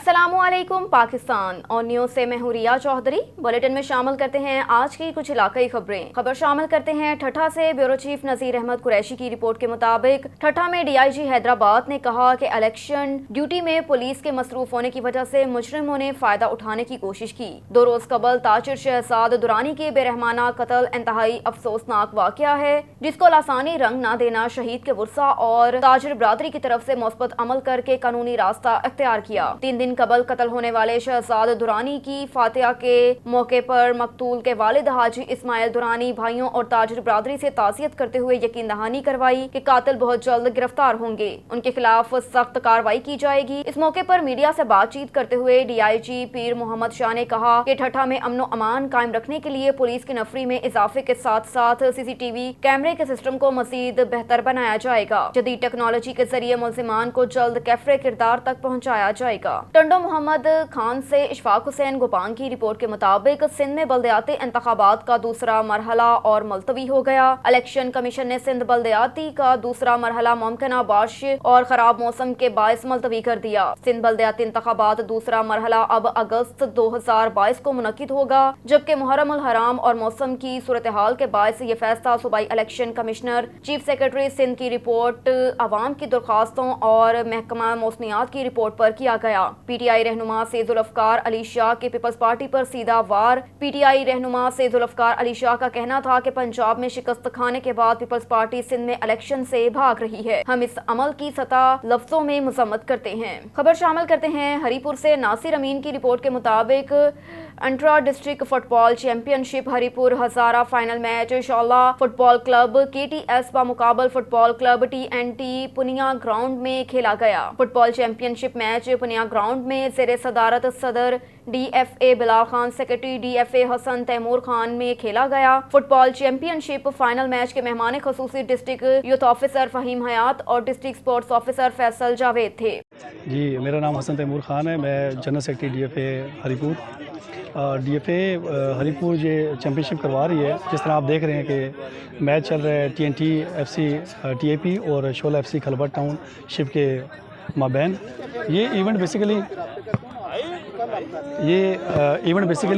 अस्सलामुअलैकुम पाकिस्तान और न्यूज़ से मैं हूं रिया चौधरी। बुलेटिन में शामिल करते हैं आज की कुछ इलाकाई खबरें। खबर शामिल करते हैं ठठा से। ब्यूरो चीफ नज़ीर अहमद कुरैशी की रिपोर्ट के मुताबिक ठठा में डीआईजी हैदराबाद ने कहा कि इलेक्शन ड्यूटी में पुलिस के मसरूफ होने की वजह से मुजरिमों ने फायदा उठाने की कोशिश की। 2 रोज कबल ताजिर शहजाद दुरानी के बेरहमाना कत्ल इंतहाई अफसोसनाक वाकया है, जिसको लासानी रंग न देना शहीद के वर्सा और ताजिर बरादरी की तरफ से मुस्बत अमल करके कानूनी रास्ता इख्तियार किया। 3 दिन कबल कत्ल होने वाले शहजाद दुरानी की फातिहा के मौके पर मकतूल के वालिद हाजी इस्माइल दुरानी भाइयों और ताजिर बरादरी से ताज़ियत करते हुए यकीन दहानी करवाई कि कातिल बहुत जल्द गिरफ्तार होंगे, उनके खिलाफ सख्त कार्रवाई की जाएगी। इस मौके पर मीडिया से बातचीत करते हुए डीआईजी पीर मोहम्मद शाह ने कहा कि ठठा में अमन अमान कायम रखने के लिए पुलिस की नफरी में इजाफे के साथ साथ सीसीटीवी कैमरे के सिस्टम को मजीद बेहतर बनाया जाएगा। जदीद टेक्नोलॉजी के जरिए मुल्जिमान को जल्द कैफरे किरदार तक पहुँचाया जाएगा। टंडो मोहम्मद खान से इशफाक हुसैन गोपांग की रिपोर्ट के मुताबिक सिंध में बल्दियाती इंतखाबात का दूसरा मरहला और मुलतवी हो गया। इलेक्शन कमीशन ने सिंध बल्दियाती का दूसरा मरहला मुमकिना बारिश और खराब मौसम के बायस मुलतवी कर दिया। सिंध बल्दियाती इंतखाबात दूसरा मरहला अब अगस्त 2022 को मुनक्किद होगा, जबकि मुहर्रम उल हराम और मौसम की सूरत हाल के बायस ये फैसला सूबाई election commissioner chief secretary Sindh की रिपोर्ट, अवाम की दरख्वास्तों और महकमा मौसमियात की रिपोर्ट पर किया गया। पीटीआई रहनुमा से जुल्फकार अली शाह के पीपल्स पार्टी पर सीधा वार। पीटीआई रहनुमा से जुल्फकार अली शाह का कहना था कि पंजाब में शिकस्त खाने के बाद पीपल्स पार्टी सिंध में इलेक्शन से भाग रही है। हम इस अमल की सतह लफ्जों में मजम्मत करते हैं। खबर शामिल करते हैं हरीपुर से। नासिर अमीन की रिपोर्ट के मुताबिक intra district football championship Haripur Hazara final match Shola football club KTS बामुकाबल football club TNT Punia ground में खेला गया। Football championship match Punia ground में ज़ेरे सदारत सदर DFA Bilal Khan, secretary DFA Hasan Taimur Khan में खेला गया। फुटबॉल चैंपियनशिप फाइनल मैच के मेहमान खसूसी डिस्ट्रिक्ट यूथ ऑफिसर फ़हीम हयात और district sports officer Faisal Javed थे। जी, मेरा नाम हसन तैमूर खान है। मैं general secretary DFA Haripur. DFA Haripur ये चैम्पियनशिप करवा रही है। जिस तरह आप देख रहे हैं कि मैच चल रहा है TNT FC TAP और शोला FC खलबट टाउनशिप के माबैन। ये इवेंट बेसिकली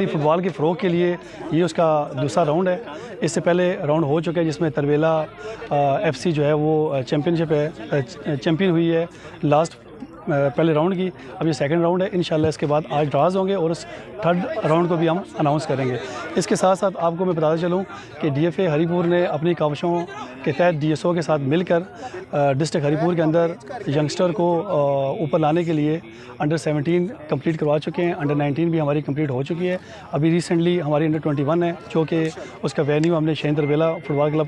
फ़ुटबॉल के फ़रोग़ के लिए ये उसका दूसरा राउंड है। इससे पहले राउंड हो चुका है जिसमें तरवेला FC जो है वो चैम्पियन हुई है लास्ट पहले राउंड की। अब ये सेकंड राउंड है। इंशाल्लाह इसके बाद आज ड्राज होंगे और उस थर्ड राउंड को भी हम अनाउंस करेंगे। इसके साथ साथ आपको मैं बताता चलूँ कि DFA हरीपुर ने अपनी काविशों के तहत DSO के साथ मिलकर डिस्ट्रिक्ट हरीपुर के अंदर यंगस्टर को ऊपर लाने के लिए अंडर 17 कंप्लीट करवा चुके हैं। अंडर 19 भी हमारी कंप्लीट हो चुकी है। अभी रिसेंटली हमारी अंडर 21 है, जो कि उसका वेन्यू हमने शहीद तरवेला फुटबॉल क्लब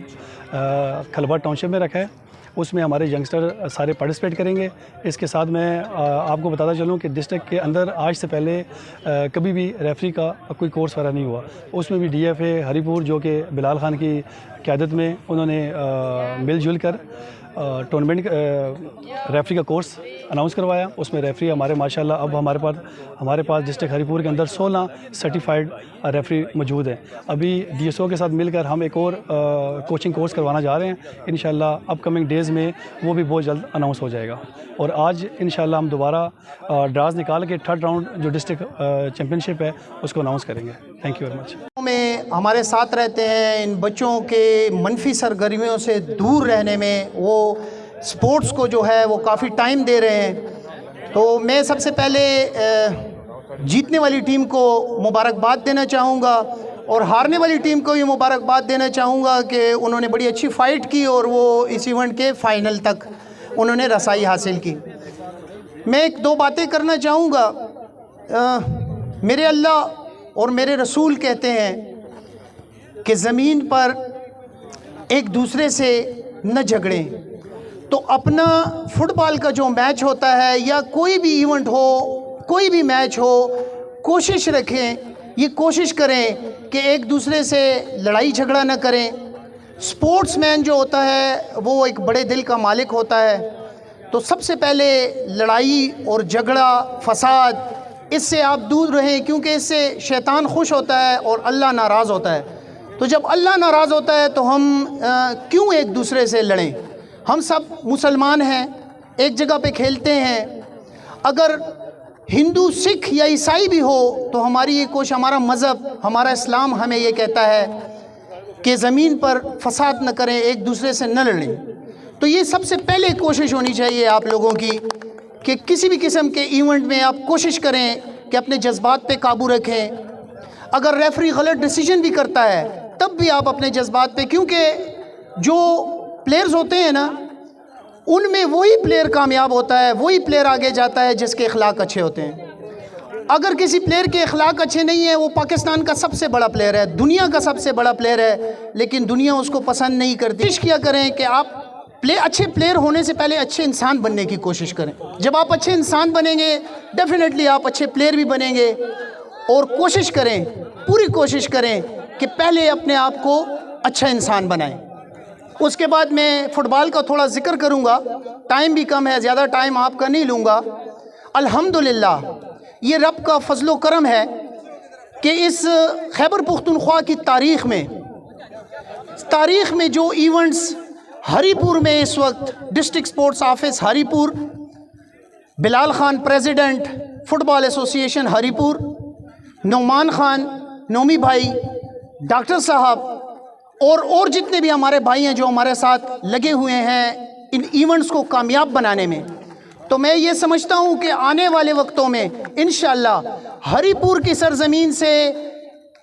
खलबट टाउनशिप में रखा है। उसमें हमारे यंगस्टर सारे पार्टिसिपेट करेंगे। इसके साथ मैं आपको बताता चलूँ कि डिस्ट्रिक्ट के अंदर आज से पहले कभी भी रेफरी का कोई कोर्स वगैरह नहीं हुआ। उसमें भी DFA हरीपुर जो कि बिलाल खान की क़यादत में उन्होंने मिलजुल कर टूर्नामेंट रेफरी का कोर्स अनाउंस करवाया। उसमें रेफरी हमारे माशाल्लाह अब हमारे पास डिस्ट्रिक्ट हरीपुर के अंदर 16 सर्टिफाइड रेफरी मौजूद हैं। अभी DSO के साथ मिलकर हम एक और कोचिंग कोर्स करवाना जा रहे हैं। इंशाल्लाह अपकमिंग डेज़ में वो भी बहुत जल्द अनाउंस हो जाएगा। और आज इंशाल्लाह हम दोबारा ड्राज निकाल के थर्ड राउंड जो डिस्ट्रिक्ट चैम्पियनशिप है उसको अनाउंस करेंगे। Thank you very much. में हमारे साथ रहते हैं, इन बच्चों के मनफी सरगर्मियों से दूर रहने में वो स्पोर्ट्स को जो है वो काफ़ी टाइम दे रहे हैं। तो मैं सबसे पहले जीतने वाली टीम को मुबारकबाद देना चाहूँगा और हारने वाली टीम को भी मुबारकबाद देना चाहूँगा कि उन्होंने बड़ी अच्छी फ़ाइट की और वो इस इवेंट के फ़ाइनल तक उन्होंने रसाई हासिल की। मैं 1-2 बातें करना चाहूँगा। मेरे अल्लाह और मेरे रसूल कहते हैं कि ज़मीन पर एक दूसरे से न झगड़ें। तो अपना फुटबॉल का जो मैच होता है या कोई भी इवेंट हो, कोई भी मैच हो, कोशिश रखें, ये कोशिश करें कि एक दूसरे से लड़ाई झगड़ा न करें। स्पोर्ट्समैन जो होता है वो एक बड़े दिल का मालिक होता है। तो सबसे पहले लड़ाई और झगड़ा, फसाद, इससे आप दूर रहें, क्योंकि इससे शैतान खुश होता है और अल्लाह नाराज़ होता है। तो जब अल्लाह नाराज़ होता है तो हम क्यों एक दूसरे से लड़ें? हम सब मुसलमान हैं, एक जगह पे खेलते हैं। अगर हिंदू, सिख या ईसाई भी हो, तो हमारी ये कोशिश, हमारा मज़हब, हमारा इस्लाम हमें ये कहता है कि ज़मीन पर फसाद न करें, एक दूसरे से न लड़ें। तो ये सबसे पहले कोशिश होनी चाहिए आप लोगों की कि किसी भी किस्म के इवेंट में आप कोशिश करें कि अपने जज्बात पे काबू रखें। अगर रेफरी गलत डिसीजन भी करता है तब भी आप अपने जज्बात पे, क्योंकि जो प्लेयर्स होते हैं ना, उनमें वही प्लेयर कामयाब होता है, वही प्लेयर आगे जाता है जिसके अखलाक अच्छे होते हैं। अगर किसी प्लेयर के अखलाक अच्छे नहीं है, वो पाकिस्तान का सबसे बड़ा प्लेयर है, दुनिया का सबसे बड़ा प्लेयर है, लेकिन दुनिया उसको पसंद नहीं करती। कोशिश किया करें कि आप अच्छे प्लेयर होने से पहले अच्छे इंसान बनने की कोशिश करें। जब आप अच्छे इंसान बनेंगे, डेफिनेटली आप अच्छे प्लेयर भी बनेंगे। और कोशिश करें, पूरी कोशिश करें कि पहले अपने आप को अच्छा इंसान बनाएं। उसके बाद मैं फ़ुटबॉल का थोड़ा ज़िक्र करूंगा, टाइम भी कम है, ज़्यादा टाइम आपका नहीं लूँगा। अल्हम्दुलिल्लाह, ये रब का फजलो करम है कि इस खैबर पुख्तनख्वा की तारीख़ में जो इवेंट्स हरीपुर में इस वक्त district sports office Haripur, Bilal Khan president football association Haripur, Nauman Khan, Nomi भाई, डॉक्टर साहब और जितने भी हमारे भाई हैं जो हमारे साथ लगे हुए हैं इन इवेंट्स को कामयाब बनाने में, तो मैं ये समझता हूँ कि आने वाले वक्तों में इंशाअल्लाह हरीपुर की सरजमीन से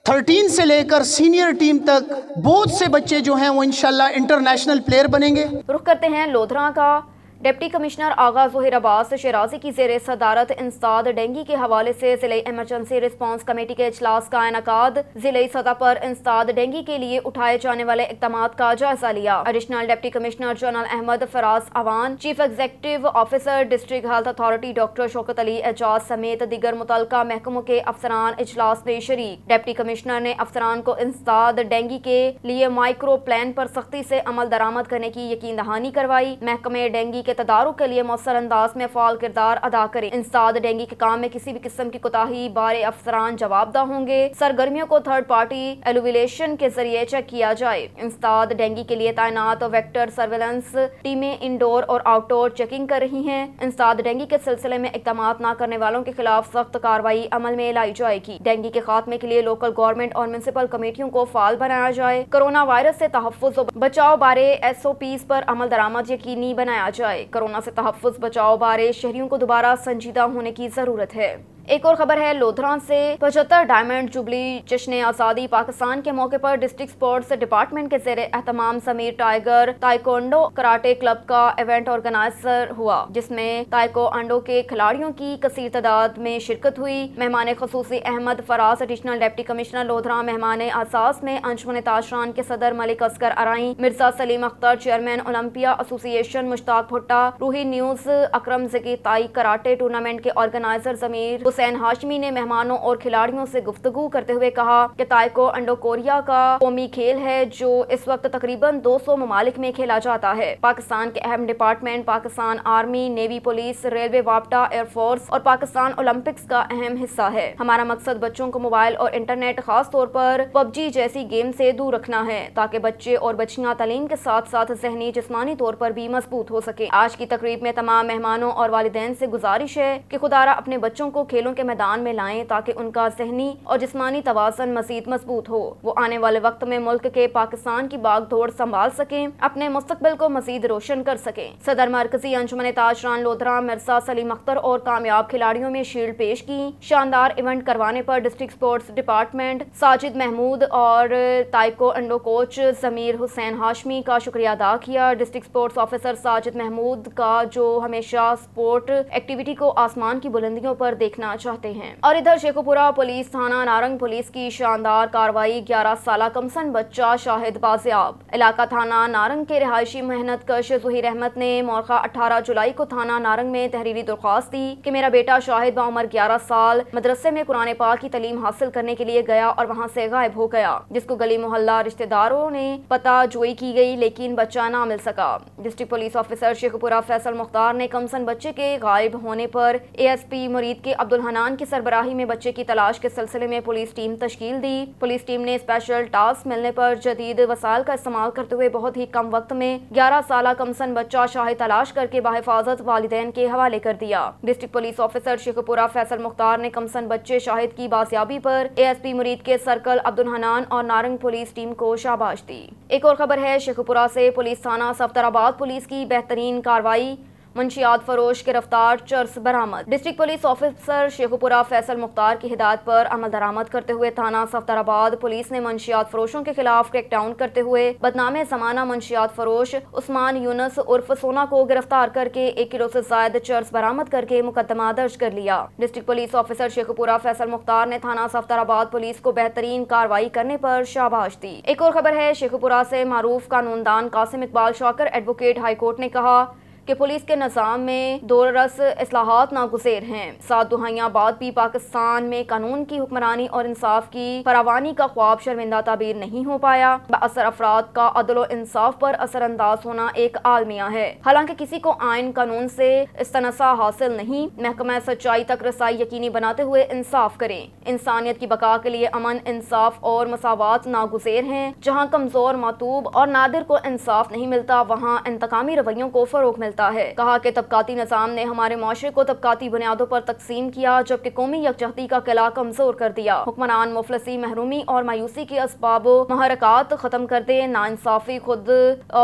13 से लेकर सीनियर टीम तक बहुत से बच्चे जो हैं वो इंशाअल्लाह इंटरनेशनल प्लेयर बनेंगे। रुख करते हैं लोधरा का। डिप्टी कमिश्नर आगा ज़ोहिर अब्बास शराजी की ज़ेर सदारत इंसदाद डेंगू के हवाले से ज़िले इमरजेंसी रिस्पांस कमेटी के इजलास का इनेकाद। ज़िले सतह पर इंसदाद डेंगू के लिए उठाए जाने वाले इक़दामात का जायजा लिया। Additional deputy commissioner general Ahmed Faraz Awan, chief executive officer district health authority doctor Shaukat Ali Ejaz समेत दीगर मुतल्लिका महकमों के अफसरान इजलास में शरीक। डिप्टी कमिश्नर ने अफसरान को इंसदाद डेंगू के लिए माइक्रो प्लान पर सख्ती से अमल दरामद करने की यकीन दहानी करवाई। महकमे डेंगू के तदारुक के लिए मौसर अंदाज में फाल किरदार अदा करें। इंसदाद डेंगू के काम में किसी भी किस्म की कोताही बारे अफसरान जवाबदा होंगे। सरगर्मियों को थर्ड पार्टी एलुविलेशन के जरिए चेक किया जाए। इंसदाद डेंगू के लिए तैनात वेक्टर सर्वेलेंस टीमें इंडोर और आउटडोर चेकिंग कर रही हैं। इंसदाद डेंगू के सिलसिले में इक़दामात न करने वालों के खिलाफ सख्त कार्रवाई अमल में लाई जाएगी। डेंगू के खात्मे के लिए लोकल गवर्नमेंट और म्युनिसिपल कमेटियों को फाल बनाया जाए। कोरोना वायरस से तहफ़्फ़ुज़ और बचाव बारे SOPs पर अमल दरामद यकीनी बनाया जाए। कोरोना से तहफ़्फ़ुज़ बचाव बारे शहरियों को दोबारा संजीदा होने की ज़रूरत है। एक और खबर है लोधरा से। 75 डायमंड जुबली जश्न आज़ादी पाकिस्तान के मौके पर डिस्ट्रिक्ट स्पोर्ट्स डिपार्टमेंट के ज़ेरे एहतमाम Sameer tiger taekwondo karate club का इवेंट ऑर्गेनाइजर हुआ, जिसमें ताइक्वांडो के खिलाड़ियों की कसीर तादाद में शिरकत हुई। मेहमान खसूसी Ahmad Faraz, additional deputy commissioner Lodhra, मेहमान आसास में अंजुमन ताशरान के सदर Malik Asghar Arain, Mirza Saleem Akhtar, chairman Olympia association Mushtaq Bhutta, Roohi news Akram Zaki ताई कराटे टूर्नामेंट के ऑर्गेनाइजर ज़मीर हुसैन हाशमी ने मेहमानों और खिलाड़ियों से गुफ्तगू करते हुए कहा कि ताइक्वांडो कोरिया का कौमी खेल है जो इस वक्त तकरीबन 200 ममालिक में खेला जाता है। पाकिस्तान के अहम department Pakistan army, navy, police, railway, वापटा, एयरफोर्स और पाकिस्तान ओलंपिक्स का अहम हिस्सा है। हमारा मकसद बच्चों को मोबाइल और इंटरनेट, खास तौर पर PUBG जैसी गेम से दूर रखना है, ताकि बच्चे और बच्चियां तालीम के साथ साथ जहनी जिस्मानी तौर पर भी मजबूत हो सके। आज की तकरीब में तमाम मेहमानों और वालिदैन से गुजारिश है कि खुदारा अपने बच्चों को खेलों के मैदान में लाएं, ताकि उनका ज़हनी और जिस्मानी तवाज़ुन मज़ीद मजबूत हो। वो आने वाले वक्त में मुल्क के पाकिस्तान की बागडोर संभाल सकें, अपने मुस्तकबिल को मज़ीद रोशन कर सकें। सदर मरकजी अंजुमन ताशरान लोधरा मिर्जा सलीम अख्तर और कामयाब खिलाड़ियों में शील्ड पेश की। शानदार इवेंट करवाने पर district sports department, Sajid Mahmood और ताइक्वांडो कोच ज़मीर हुसैन हाशमी का शुक्रिया अदा किया। District sports officer Sajid Mahmood का, जो हमेशा स्पोर्ट एक्टिविटी को आसमान की बुलंदियों पर देखना चाहते हैं। और इधर शेखुपुरा पुलिस थाना नारंग पुलिस की शानदार कार्रवाई, 11 साल कमसन बच्चा शाहिद बाजियाब। इलाका थाना नारंग के रिहायशी मेहनत कश ज़हीर अहमद ने मौका 18 जुलाई को थाना नारंग में तहरीरी दरख्वास्त दी कि मेरा बेटा शाहिद बाउमर 11 साल मदरसे में कुरान पाक की तालीम हासिल करने के लिए गया और वहाँ से गायब हो गया, जिसको गली मोहल्ला रिश्तेदारों ने पता जोई की गई, लेकिन बच्चा ना मिल सका। District police officer Sheikhupura Faisal Mukhtar ने कमसन बच्चे के गायब होने पर ASP मुरीद के अब्दुल عبدالحنان کی سربراہی میں بچے کی تلاش کے سلسلے میں پولیس ٹیم تشکیل دی۔ پولیس ٹیم نے اسپیشل ٹاسک ملنے پر جدید وسائل کا استعمال کرتے ہوئے بہت ہی کم وقت میں 11 سالہ کمسن بچہ شاہد تلاش کر کے بحفاظت والدین کے حوالے کر دیا۔ ڈسٹرکٹ پولیس آفیسر شیخ پورہ فیصل مختار نے کمسن بچے شاہد کی بازیابی پر ASP مرید کے سرکل عبدالحنان اور نارنگ پولیس ٹیم کو شاباش دی۔ ایک اور خبر ہے شیخ پورہ سے، پولیس تھانہ صفدرآباد پولیس کی بہترین کارروائی، منشیات فروش گرفتار، چرس برآمد۔ ڈسٹرکٹ پولیس آفیسر شیخ پورہ فیصل مختار کی ہدایت پر عمل درآمد کرتے ہوئے تھانہ صفدرآباد پولیس نے منشیات فروشوں کے خلاف کریک ڈاؤن کرتے ہوئے بدنام زمانہ منشیات فروش عثمان یونس عرف سونا کو گرفتار کر کے 1 کلو سے زائد چرس برآمد کر کے مقدمہ درج کر لیا۔ ڈسٹرکٹ پولیس آفیسر شیخ پورہ فیصل مختار نے تھانہ صفدرآباد پولیس کو بہترین کارروائی کرنے پر شاباش دی۔ ایک اور خبر ہے شیخ پورہ سے، معروف قانون دان قاسم اقبال شاکر ایڈوکیٹ ہائی کورٹ نے کہا کہ پولیس کے نظام میں دوررس اصلاحات ناگزیر ہیں۔ 7 دہائیاں بعد بھی پاکستان میں قانون کی حکمرانی اور انصاف کی فراوانی کا خواب شرمندہ تعبیر نہیں ہو پایا۔ بااثر افراد کا عدل و انصاف پر اثر انداز ہونا ایک عالمیہ ہے، حالانکہ کسی کو آئین قانون سے استنصا حاصل نہیں۔ محکمہ سچائی تک رسائی یقینی بناتے ہوئے انصاف کریں۔ انسانیت کی بقا کے لیے امن، انصاف اور مساوات ناگزیر ہیں۔ جہاں کمزور، معتوب اور نادر کو انصاف نہیں ملتا، وہاں انتقامی رویوں کو فروغ ملتا ہے۔ کہا کہ طبقاتی نظام نے ہمارے معاشرے کو طبقاتی بنیادوں پر تقسیم کیا، جبکہ قومی یکجہتی کا قلعہ کمزور کر دیا۔ حکمران مفلسی، محرومی اور مایوسی کے اسباب و محرکات ختم کر دے، ناانصافی خود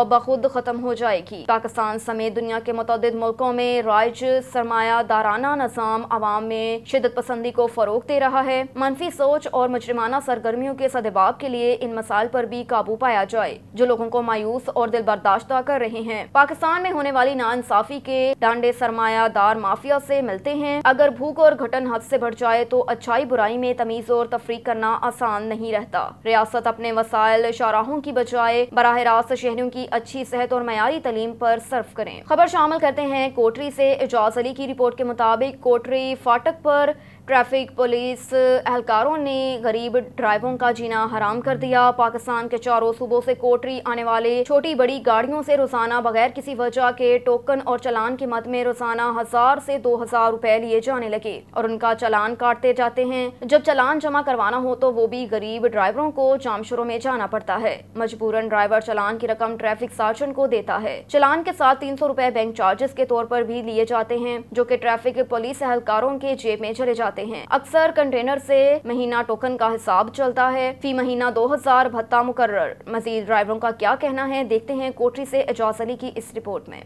بخود ختم ہو جائے گی۔ پاکستان سمیت دنیا کے متعدد ملکوں میں رائج سرمایہ دارانہ نظام عوام میں شدت پسندی کو فروغ دے رہا ہے۔ منفی سوچ اور مجرمانہ سرگرمیوں کے سدباب کے لیے ان مسائل پر بھی قابو پایا جائے جو لوگوں کو مایوس اور دل برداشتہ کر رہے ہیں۔ پاکستان میں ہونے والی ناانصافی کے ڈانڈے سرمایہ دار مافیا سے ملتے ہیں۔ اگر بھوک اور گھٹن حد سے بڑھ جائے تو اچھائی برائی میں تمیز اور تفریق کرنا آسان نہیں رہتا۔ ریاست اپنے وسائل شاہراہوں کی بجائے براہ راست شہریوں کی اچھی صحت اور معیاری تعلیم پر صرف کریں۔ خبر شامل کرتے ہیں کوٹری سے۔ اعجاز علی کی رپورٹ کے مطابق کوٹری فاٹک پر ٹریفک پولیس اہلکاروں نے غریب ڈرائیوروں کا جینا حرام کر دیا۔ پاکستان کے چاروں صوبوں سے کوٹری آنے والے چھوٹی بڑی گاڑیوں سے روزانہ بغیر کسی وجہ کے ٹوکن اور چلان کی مد میں روزانہ 1000 سے 2000 روپے لیے جانے لگے اور ان کا چلان کاٹتے جاتے ہیں۔ جب چلان جمع کروانا ہو تو وہ بھی غریب ڈرائیوروں کو جام شوروں میں جانا پڑتا ہے۔ مجبوراً ڈرائیور چلان کی رقم ٹریفک سارجن کو دیتا ہے۔ چلان کے ساتھ 300 روپے بینک چارجز کے طور پر بھی لیے جاتے ہیں، جو کہ ٹریفک پولیس اہلکاروں کے جیب میں چلے جاتے ہیں۔ اکثر کنٹینر سے مہینہ ٹوکن کا حساب چلتا ہے، فی مہینہ 2000 بھتہ مقرر۔ مزید ڈرائیوروں کا کیا کہنا ہے، دیکھتے ہیں کوٹری سے اعجاز علی کی اس رپورٹ میں۔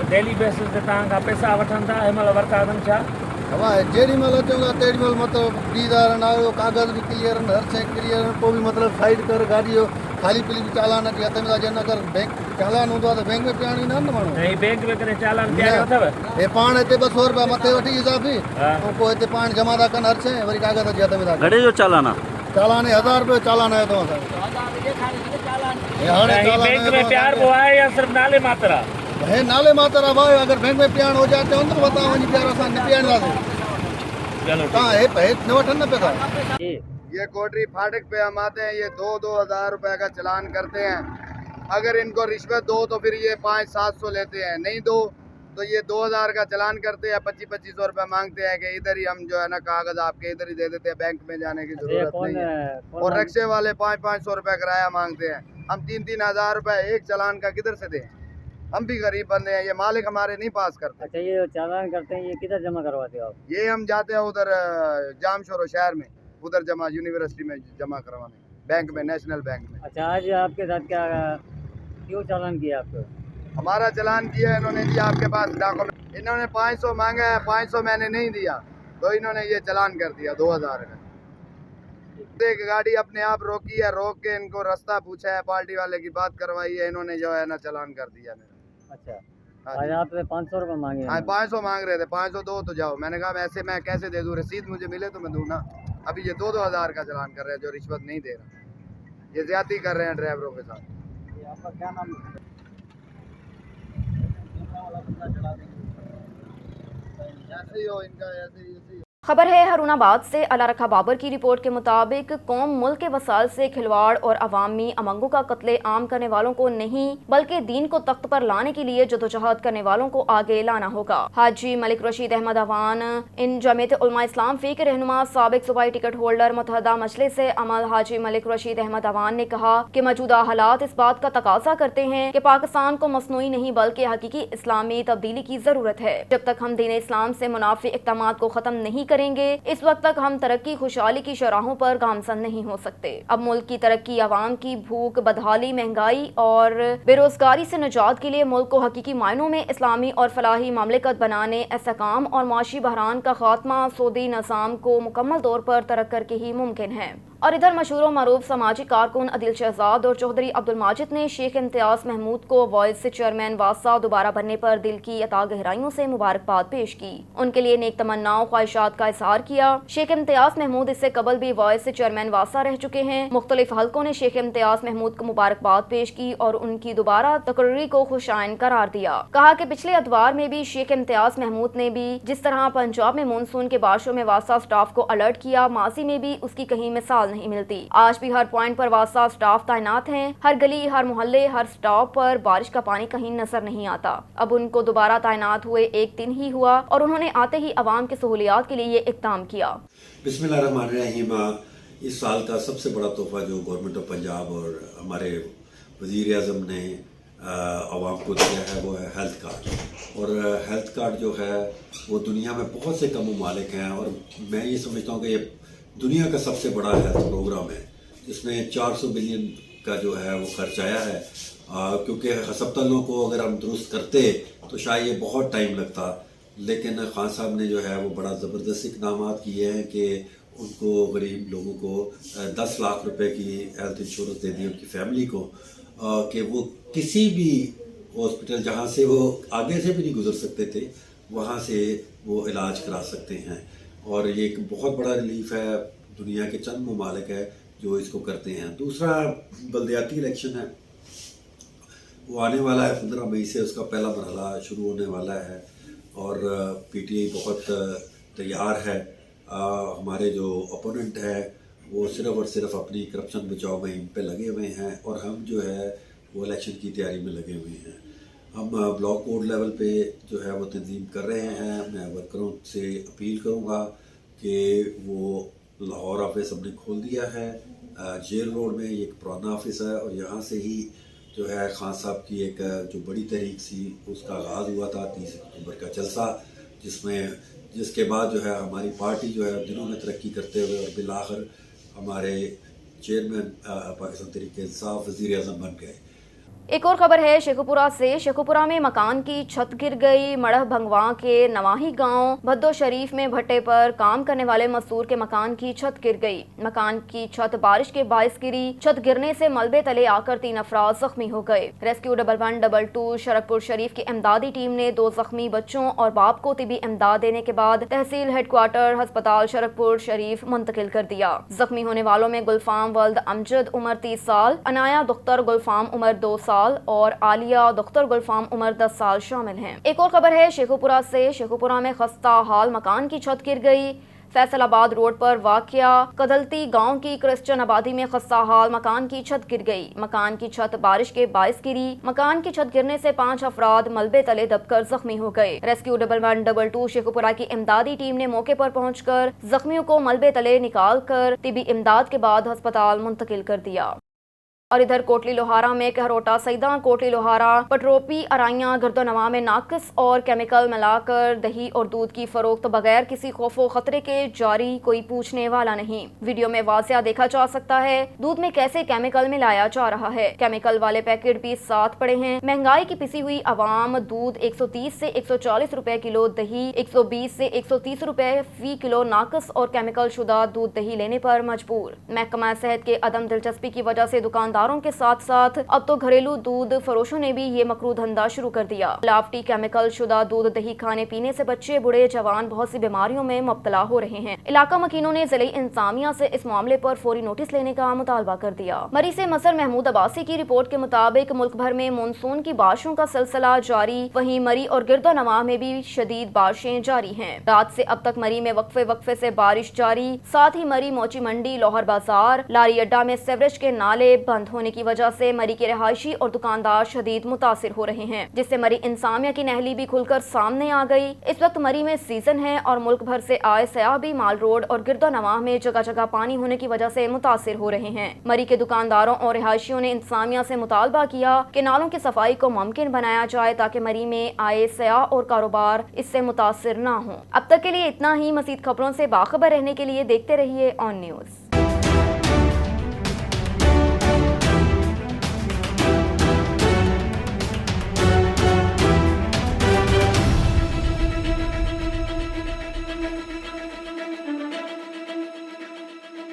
ڈیلی بیسس تے تاں کا پیسہ وٹھن تھا ہمل ورتا دن چھا ہوا جیڑی مل اچوں گا تیڑی مل مطلب ڈیزار نہ کاغذ بھی کلیئر ہر شے کلیئر کو بھی مطلب سائیڈ کر گاڑی خالی پلی بھی چالان کی ہتھ میں جن اگر بینک چالان ہوندا تو بینک میں پیانی نہ مانو نہیں بینک میں کرے چالان پیانو تھو اے پان تے 200 روپے متے وٹھی اضافی کو تے پان جمع دا کن ہر شے وری کاغذ جی ہتھ میں گھڑے جو چالان چالان 1000 روپے چالان ہے تو نہیں بینک میں پیار وہ ہے یا صرف نالے ماترا ہے نالے ماترا بھائی اگر بینک میں پیان ہو جاتے اندر بتاؤ ونی پیار آسان نہیں پیان دا چلو کہاں ہے نہ وٹھن نہ پیسہ ٹھیک یہ کوٹری پھاٹک پہ ہم آتے ہیں، یہ 2,000 روپے کا چلان کرتے ہیں۔ اگر ان کو رشوت دو تو پھر یہ 500-700 لیتے ہیں، نہیں دو تو یہ 2000 کا چلان کرتے ہیں، 2500 روپے مانگتے ہیں کہ ادھر ہی ہم جو ہے نا کاغذ آپ کے ادھر ہی دے دیتے ہیں، بینک میں جانے کی ضرورت نہیں ہے۔ اور رکشے والے 500 روپے کرایہ مانگتے ہیں، ہم 3,000 روپے ایک چلان کا کدھر سے دیں؟ ہم بھی غریب بندے ہیں، یہ مالک ہمارے نہیں پاس کرتے۔ اچھا یہ چالان کرتے ہیں یہ کدھر جمع کرواتے ہو آپ؟ یہ ہم جاتے ہیں ادھر جام شورو شہر میں، ادھر جمع یونیورسٹی میں جمع کروانے، بینک میں، نیشنل بینک میں۔ اچھا آج آپ کے ساتھ کیا کیوں چالان کیا آپ کو؟ ہمارا چلان کیا ہے انہوں نے جی آپ کے پاس ڈاکومنٹ، انہوں نے 500 مانگا ہے، 500 میں نے نہیں دیا تو انہوں نے یہ چلان کر دیا 2000 کا۔ ایک گاڑی اپنے آپ روکی ہے، روک کے ان کو راستہ پوچھا ہے، پارٹی والے کی بات کروائی ہے، انہوں نے جو ہے نا چلان کر دیا میرا۔ اچھا آج آپ سے 500 روپے مانگے؟ ہاں 500 مانگ رہے تھے، 500 دو تو جاؤ۔ میں نے کہا ایسے میں کیسے دے دوں، رسید مجھے ملے تو میں دوں نا۔ ابھی یہ 2,000 کا چلان کر رہے ہیں جو رشوت نہیں دے رہا، یہ زیادتی کر رہے ہیں ڈرائیوروں کے ساتھ۔ آپ کا کیا نام ہے؟ ایسے ہی ہو ان کا، ایسے ہی खबर है हरुणाबाद से। अला रखा बाबर की रिपोर्ट के मुताबिक कौम मुल्क के वसाइल से खिलवाड़ और अवामी अमंगों का कत्ले आम करने वालों को नहीं बल्कि दीन को तख्त पर लाने के लिए जदोजहद करने वालों को आगे लाना होगा। हाजी मलिक रशीद अहमद अवान इन जमीयत उलमा इस्लाम फी के रहनुमा साबिक सूबाई टिकट होल्डर मुत्तहदा मजलिस अमल हाजी मलिक रशीद अहमद अवान ने कहा कि मौजूदा हालात इस बात का तकाजा करते हैं कि पाकिस्तान को मसनूई नहीं बल्कि हकीकी इस्लामी तब्दीली की जरूरत है। जब तक हम दीन इस्लाम से मुनाफी इक़दामात को खत्म नहीं करेंगे इस वक्त तक हम तरक्की खुशहाली की शराहों पर गामजन नहीं हो सकते। अब मुल्क की तरक्की, अवाम की भूख, बदहाली, महंगाई और बेरोजगारी से निजात के लिए मुल्क को हकीकी मायनों में इस्लामी और फलाही मामलिकत बनाने, इस्तेहकाम और माशी बहरान का खात्मा सऊदी निज़ाम को मुकम्मल तौर पर तरक करके ही मुमकिन है। और इधर मशहूर व मरूफ समाजी कारकुन अदिल शहजाद और चौधरी अब्दुल माजिद ने शेख इम्तियाज महमूद को वॉइस से चेयरमैन वासा दोबारा बनने पर दिल की अता गहराइयों से मुबारकबाद पेश की। उनके लिए नेक तमन्नाओं, ख्वाहिशात का इजहार किया। शेख इम्तियाज महमूद इससे कबल भी वॉइस से चेयरमैन वासा रह चुके हैं। मुख्तलिफ हलकों ने शेख इम्तियाज महमूद को मुबारकबाद पेश की और उनकी दोबारा तकर्री को खुशाइन करार दिया। कहा कि पिछले अदवार में भी शेख इम्तियाज महमूद ने भी जिस तरह पंजाब में मानसून के बारिशों में वासा स्टाफ को अलर्ट किया, माजी में भी उसकी कहीं मिसाल नहीं मिलती। आज भी हर पॉइंट पर वासा स्टाफ तैनात हैं। हर गली, हर मोहल्ले, हर स्टॉप पर बारिश का पानी कहीं नजर नहीं आता। अब उनको दोबारा तैनात हुए एक दिन ही हुआ और उन्होंने आते ही अवाम की सहूलियात के लिए ये इक़दाम किया। बिस्मिल्लाहिर्रहमानिर्रहीम। इस साल का सबसे बड़ा तोहफा जो गवर्नमेंट ऑफ पंजाब और हमारे वज़ीर आज़म ने आवाम को दिया है वो है हेल्थ कार्ड। और हेल्थ कार्ड जो है वो दुनिया में बहुत से कम ममालिक हैं और मैं ये समझता हूँ कि ये दुनिया का सबसे बड़ा हेल्थ प्रोग्राम है जिसमें 400 बिलियन का जो है वो खर्च आया है। क्योंकि हस्पतालों को अगर हम दुरुस्त करते तो शायद ये बहुत टाइम लगता, लेकिन खान साहब ने जो है वो बड़ा ज़बरदस्त इक़दाम किए हैं कि उनको गरीब लोगों को 10 लाख रुपए की हेल्थ इंश्योरेंस दे दी उनकी फैमिली को, कि वो किसी भी हॉस्पिटल जहाँ से वो आगे से भी नहीं गुजर सकते थे वहाँ से वो इलाज करा सकते हैं। और ये एक बहुत बड़ा रिलीफ है। दुनिया के चंद ममालिक है जो इसको करते हैं। दूसरा बल्दियाती इलेक्शन है, वो आने वाला है 15 मई से, उसका पहला मरहला शुरू होने वाला है और पीटीआई बहुत तैयार है। हमारे जो ओपोनेंट है वो सिर्फ़ और सिर्फ अपनी करप्शन बचाओ मुहिम पे लगे हुए हैं और हम जो है वो इलेक्शन की तैयारी में लगे हुए हैं। हम ब्लॉक कोड लेवल पे जो है वो तंजीम कर रहे हैं। मैं वर्करों से अपील करूँगा कि वो लाहौर ऑफिस हमने खोल दिया है जेल रोड में। ये एक पुराना ऑफिस है और यहाँ से ही जो है खान साहब की एक जो बड़ी तहरीक सी उसका आगाज़ हुआ था 30 अक्टूबर का जलसा, जिसके बाद जो है हमारी पार्टी जो है दिनों में तरक्की करते हुए और बिलाखिर हमारे चेयरमैन पाकिस्तान तहरीक इंसाफ वज़ीर आज़म बन गए। एक और खबर है शेखुपुरा से। शेखुपुरा में मकान की छत गिर गई। मड़ह भंगवा के नवाही गांव भद्दो शरीफ में भट्टे पर काम करने वाले मजदूर के मकान की छत गिर गई। मकान की छत बारिश के बायस गिरी। छत गिरने से मलबे तले आकर 3 अफराद जख्मी हो गए। रेस्क्यू 1112 शरकपुर शरीफ की इमदादी टीम ने 2 जख्मी बच्चों और बाप को तिबी इमदाद देने के बाद तहसील हेडक्वार्टर अस्पताल शरकपुर शरीफ मुंतकिल कर दिया। जख्मी होने वालों में गुलफाम वल्द अमजद उम्र 30 साल, अनाया दुख्तर गुलफाम उम्र 2 साल और आलिया दुख्तर गुलफाम उम्र 10 साल शामिल हैं। एक और खबर है शेखुपुरा से। शेखुपुरा में खस्ता हाल मकान की छत गिर गई। फैसलाबाद रोड पर वाक़या कदलती गांव की क्रिश्चियन आबादी में खस्ता हाल मकान की छत गिर गई। मकान की छत बारिश के बायस गिरी। मकान की छत गिरने से 5 अफराद मलबे तले दबकर जख्मी हो गए। रेस्क्यू 1112 शेखुपुरा की इमदादी टीम ने मौके पर पहुंचकर जख्मियों को मलबे तले निकाल कर तिबी इमदाद के बाद अस्पताल मुंतकिल कर दिया। और इधर कोटली लोहारा में कहरोटा सईदा कोटली लोहारा पटरोपी अराइयां गर्दोनवा में नाकिस और केमिकल मिलाकर दही और दूध की फरोख्त बगैर किसी खौफो खतरे के जारी, कोई पूछने वाला नहीं। वीडियो में वाज़िया देखा जा सकता है दूध में कैसे केमिकल मिलाया जा रहा है। केमिकल वाले पैकेट भी साथ पड़े हैं। महंगाई की पिसी हुई आवाम दूध 130 से 140 रुपए किलो, दही 120 से 130 रुपए फी किलो नाकिस और केमिकल शुदा दूध दही लेने पर मजबूर। महकमा सेहत के अदम दिलचस्पी की वजह से दुकानदार दुकानदारों के साथ साथ अब तो घरेलू दूध फरोशों ने भी ये मकरू धंधा शुरू कर दिया। मिलावटी केमिकल शुदा दूध दही खाने पीने से बच्चे बूढ़े जवान बहुत सी बीमारियों में मुब्तला हो रहे हैं। इलाका मकीनों ने जिले इंतजामिया से इस मामले पर फौरी नोटिस लेने का मुतालबा कर दिया। मरी से मसर महमूद अब्बासी की रिपोर्ट के मुताबिक मुल्क भर में मानसून की बारिशों का सिलसिला जारी, वहीं मरी और गिरदो नवाह में भी शदीद बारिशें जारी हैं। रात से अब तक मरी में वक्फे से बारिश जारी, साथ ही मरी मोची मंडी लोहर बाजार लारी अड्डा में सीवरेज के नाले बंद होने की वजह से मरी के रहायशी और दुकानदार शदीद मुतासिर हो रहे हैं, जिससे मरी इंतजामिया की नहली भी खुलकर सामने आ गई। इस वक्त मरी में सीजन है और मुल्क भर से आए सयाह भी माल रोड और गिरदो नवाह में जगह जगह पानी होने की वजह से मुतासिर हो रहे हैं। मरी के दुकानदारों और रहायशियों ने इंतजामिया से मुतालबा किया कि नालों की सफाई को मुमकिन बनाया जाए ताकि मरी में आए सयाह और कारोबार इससे मुतासिर ना हो। अब तक के लिए इतना ही। मज़ीद खबरों से बाखबर रहने के लिए देखते रहिए ऑन न्यूज़।